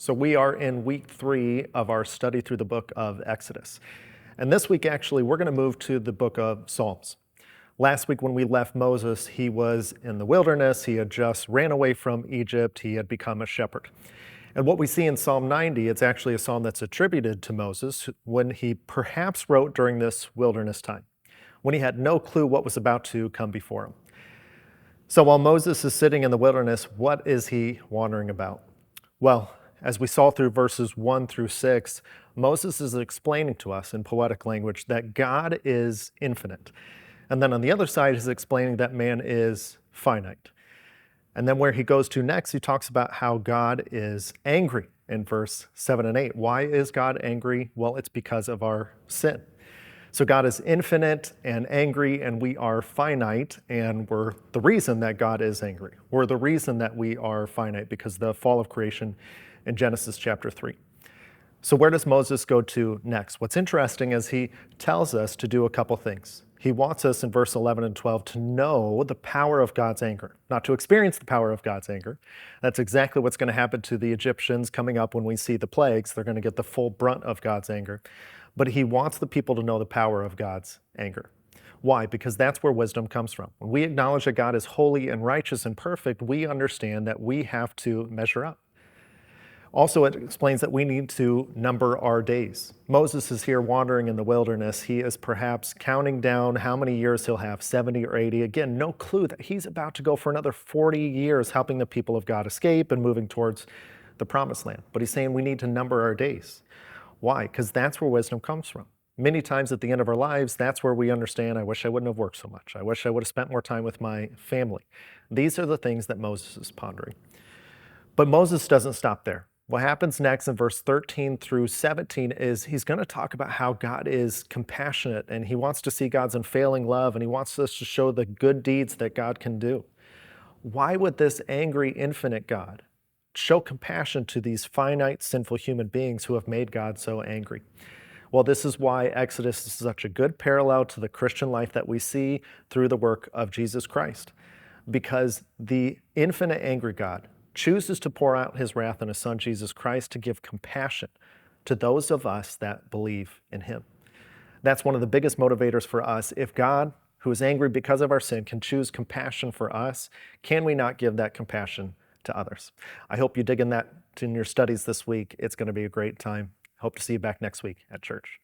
So we are in week 3 of our study through the book of Exodus. And this week, actually, we're going to move to the book of Psalms. Last week when we left Moses, he was in the wilderness. He had just ran away from Egypt. He had become a shepherd. And what we see in Psalm 90, it's actually a psalm that's attributed to Moses when he perhaps wrote during this wilderness time, when he had no clue what was about to come before him. So while Moses is sitting in the wilderness, what is he wandering about? Well, as we saw through verses 1 through 6, Moses is explaining to us in poetic language that God is infinite. And then on the other side, he's explaining that man is finite. And then where he goes to next, he talks about how God is angry in verse 7 and 8. Why is God angry? Well, it's because of our sin. So God is infinite and angry, and we are finite, and we're the reason that God is angry. We're the reason that we are finite because of the fall of creation in Genesis chapter 3. So where does Moses go to next? What's interesting is he tells us to do a couple things. He wants us in verse 11 and 12 to know the power of God's anger, not to experience the power of God's anger. That's exactly what's going to happen to the Egyptians coming up when we see the plagues. They're going to get the full brunt of God's anger. But he wants the people to know the power of God's anger. Why? Because that's where wisdom comes from. When we acknowledge that God is holy and righteous and perfect, we understand that we have to measure up. Also, it explains that we need to number our days. Moses is here wandering in the wilderness. He is perhaps counting down how many years he'll have, 70 or 80. Again, no clue that he's about to go for another 40 years helping the people of God escape and moving towards the promised land. But he's saying we need to number our days. Why? Because that's where wisdom comes from. Many times at the end of our lives, that's where we understand, I wish I wouldn't have worked so much. I wish I would have spent more time with my family. These are the things that Moses is pondering. But Moses doesn't stop there. What happens next in verse 13 through 17 is he's going to talk about how God is compassionate and he wants to see God's unfailing love and he wants us to show the good deeds that God can do. Why would this angry, infinite God show compassion to these finite, sinful human beings who have made God so angry? Well, this is why Exodus is such a good parallel to the Christian life that we see through the work of Jesus Christ. Because the infinite, angry God chooses to pour out his wrath on his son, Jesus Christ, to give compassion to those of us that believe in him. That's one of the biggest motivators for us. If God, who is angry because of our sin, can choose compassion for us, can we not give that compassion to others? I hope you dig in that in your studies this week. It's going to be a great time. Hope to see you back next week at church.